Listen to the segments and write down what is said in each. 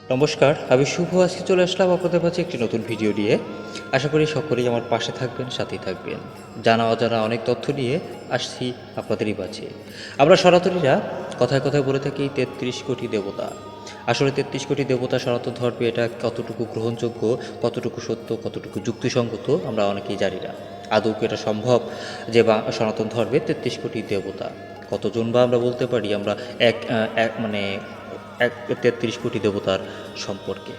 নমস্কার, আমি শুভ। আজকে চলে আসলাম আপনাদের কাছে একটি নতুন ভিডিও নিয়ে। আশা করি সকলেই আমার পাশে থাকবেন, সাথেই থাকবেন। জানা অজানা অনেক তথ্য নিয়ে আসছি আপনাদেরই মাঝে। আমরা সনাতনীরা কথায় কথায় বলে থাকি ৩৩ কোটি দেবতা। আসলে ৩৩ কোটি দেবতা সনাতন ধর্মে এটা কতটুকু গ্রহণযোগ্য, কতটুকু সত্য, কতটুকু যুক্তিসঙ্গত আমরা অনেকেই জানি না। আদৌ কি এটা সম্ভব যে সনাতন ধর্মে ৩৩ কোটি দেবতা? কতজন বা আমরা বলতে পারি আমরা এক এক মানে ৩৩ কোটি দেবতার সম্পর্কে?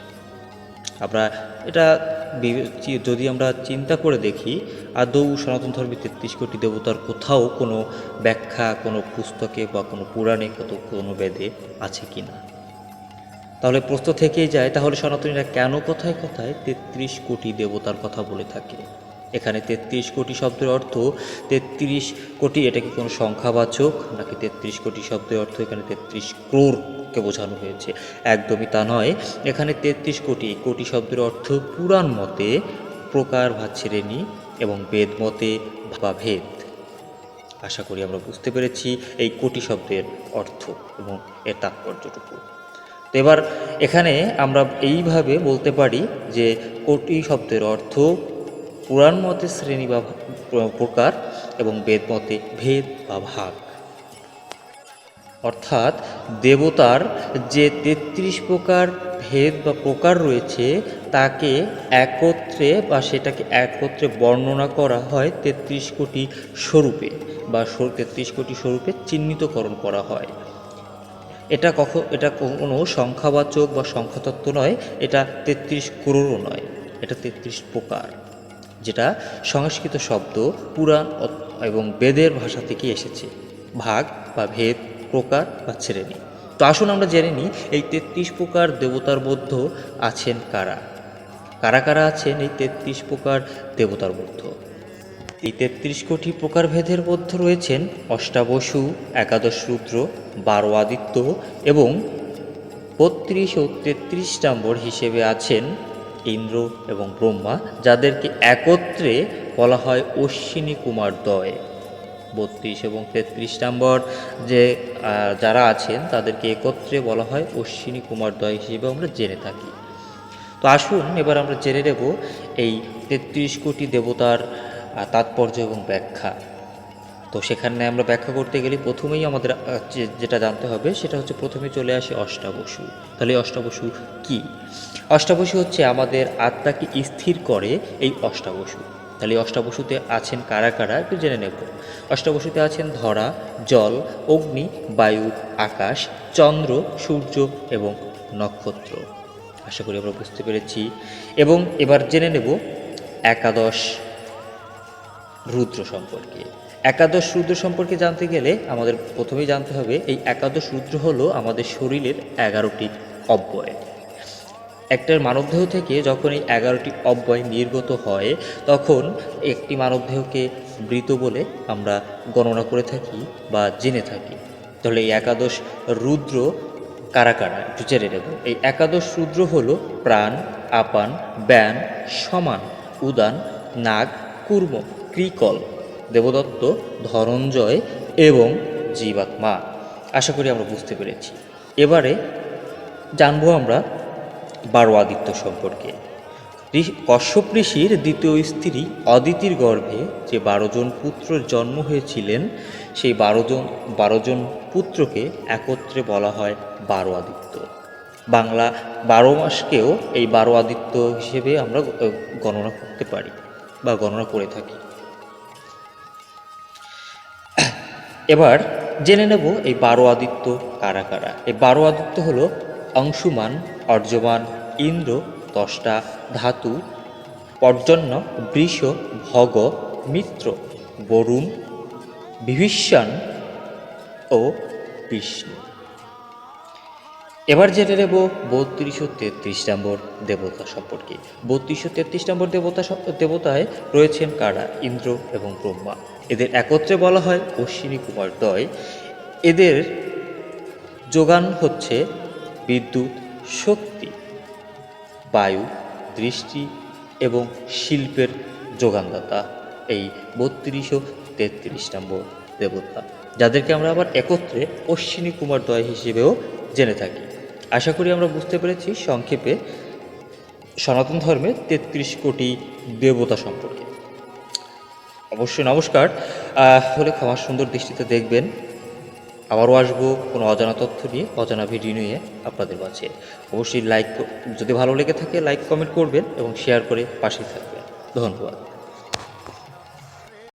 আমরা এটা যদি আমরা চিন্তা করে দেখি, আদৌ সনাতন ধর্মে ৩৩ কোটি দেবতার কোথাও কোনো ব্যাখ্যা কোনো পুস্তকে বা কোনো পুরাণে কোনো বেদে আছে কি না? তাহলে প্রশ্ন থেকেই যায়, তাহলে সনাতনীরা কেন কথায় কথায় ৩৩ কোটি দেবতার কথা বলে থাকে? এখানে ৩৩ কোটি শব্দের অর্থ ৩৩ কোটি, এটা কি কোনো সংখ্যাবাচক নাকি ৩৩ কোটি শব্দের অর্থ এখানে ৩৩ ক্রোড়কে বোঝানো হয়েছে? একদমই তা নয়। এখানে ৩৩ কোটি, কোটি শব্দের অর্থ পুরাণ মতে প্রকার বা শ্রেণী এবং বেদ মতে বা ভেদ। আশা করি আমরা বুঝতে পেরেছি এই কোটি শব্দের অর্থ এবং এর তাৎপর্যটুকু। তো এবার এখানে আমরা এইভাবে বলতে পারি যে কোটি শব্দের অর্থ পুরাণ মতে শ্রেণী বা প্রকার এবং বেদ মতে ভেদ বা ভাগ। অর্থাৎ দেবতার যে ৩৩ প্রকার ভেদ বা প্রকার রয়েছে তাকে একত্রে বা সেটাকে একত্রে বর্ণনা করা হয় ৩৩ কোটি স্বরূপে বা ৩৩ কোটি স্বরূপে চিহ্নিতকরণ করা হয়। এটা কোনো সংখ্যাবাচক বা সংখ্যাতত্ত্ব নয়, এটা ৩৩ ক্রোড়ও নয়, এটা ৩৩ প্রকার, যেটা সংস্কৃত শব্দ পুরাণ এবং বেদের ভাষা থেকে এসেছে। ভাগ বা ভেদ, প্রকার বা শ্রেণী। তো আসুন আমরা জেনে নিই এই ৩৩ প্রকার দেবতার মধ্যে আছেন কারা। কারা কারা আছেন এই ৩৩ প্রকার দেবতার মধ্যে? এই ৩৩ কোটি প্রকারভেদের মধ্যে রয়েছেন অষ্টাবসু, একাদশ রুদ্র, ১২ আদিত্য এবং ৩২ ও ৩৩ নম্বর হিসেবে আছেন ইন্দ্র এবং ব্রহ্মা, যাদেরকে একত্রে বলা হয় অশ্বিনী কুমার দ্বয়। ৩২ এবং ৩৩ নম্বর যে যারা আছেন তাদেরকে একত্রে বলা হয় অশ্বিনী কুমার দ্বয় হিসেবে আমরা জেনে থাকি। তো আসুন এবার আমরা জেনে নেব এই ৩৩ কোটি দেবতার তাৎপর্য এবং ব্যাখ্যা। তো সেখানে আমরা ব্যাখ্যা করতে গেলে প্রথমেই আমাদের যেটা জানতে হবে সেটা হচ্ছে, প্রথমে চলে আসে অষ্টাবসু। তাহলে অষ্টাবসু কি? অষ্টাবসু হচ্ছে আমাদের আত্মাকে স্থির করে এই অষ্টাবসু। তাহলে অষ্টাবসুতে আছেন কারা কারা একটু জেনে নেব। অষ্টাবসুতে আছেন ধরা, জল, অগ্নি, বায়ু, আকাশ, চন্দ্র, সূর্য এবং নক্ষত্র। আশা করি আমরা বুঝতে পেরেছি। এবং এবার জেনে নেব একাদশ রুদ্র সম্পর্কে। একাদশ রুদ্র সম্পর্কে জানতে গেলে আমাদের প্রথমেই জানতে হবে এই একাদশ রুদ্র হলো আমাদের শরীরের ১১টি অব্যয়। একটা মানবদেহ থেকে যখন এই ১১টি অব্যয় নির্গত হয় তখন একটি মানবদেহকে মৃত বলে আমরা গণনা করে থাকি বা জেনে থাকি। তাহলে এই একাদশ রুদ্র কারা কারা একটু জেনে নেব। এই একাদশ রুদ্র হলো প্রাণ, আপান, ব্যান, সমান, উদান, নাগ, কুর্ম, ক্রিকল, দেবদত্ত, ধনঞ্জয় এবং জীবাত্মা। আশা করি আমরা বুঝতে পেরেছি। এবারে জানবো আমরা ১২ আদিত্য সম্পর্কে। কশ্যপ ঋষির দ্বিতীয় স্ত্রী অদিতির গর্ভে যে ১২ জন পুত্রের জন্ম হয়েছিলেন, সেই ১২ জন পুত্রকে একত্রে বলা হয় ১২ আদিত্য। বাংলা ১২ মাসকেও এই ১২ আদিত্য হিসেবে আমরা গণনা করতে পারি বা গণনা করে থাকি। এবার জেনে নেব এই ১২ আদিত্য কারা কারা। এই ১২ আদিত্য হলো অংশুমান, অর্যমান, ইন্দ্র, ত্বষ্টা, ধাতু, পর্জন্য, বৃষ, ভগ, মিত্র, বরুণ, বিভীষণ ও বিষ্ণু। এবার জেনে নেব ৩২ ও ৩৩ নম্বর দেবতা সম্পর্কে। ৩২ ও ৩৩ নম্বর দেবতায় রয়েছেন কারা? ইন্দ্র এবং ব্রহ্মা। এদের একত্রে বলা হয় অশ্বিনী কুমার দ্বয়। এদের যোগান হচ্ছে বিদ্যুৎ, শক্তি, বায়ু, দৃষ্টি এবং শিল্পের যোগানদাতা এই ৩২ ও ৩৩ নম্বর দেবতা, যাদেরকে আমরা আবার একত্রে অশ্বিনী কুমার দ্বয় হিসেবেও জেনে থাকি। আশা করি আমরা বুঝতে পেরেছি সংক্ষেপে সনাতন ধর্মের ৩৩ কোটি দেবতা সম্পর্কে। অবশ্যই নমস্কার। হলে ক্ষমার সুন্দর দৃষ্টিতে দেখবেন। আবারও আসবো কোনো অজানা তথ্য নিয়ে, অজানা ভিডিও নিয়ে আপনাদের মাঝে। অবশ্যই যদি ভালো লেগে থাকে লাইক কমেন্ট করবেন এবং শেয়ার করে পাশেই থাকবেন। ধন্যবাদ।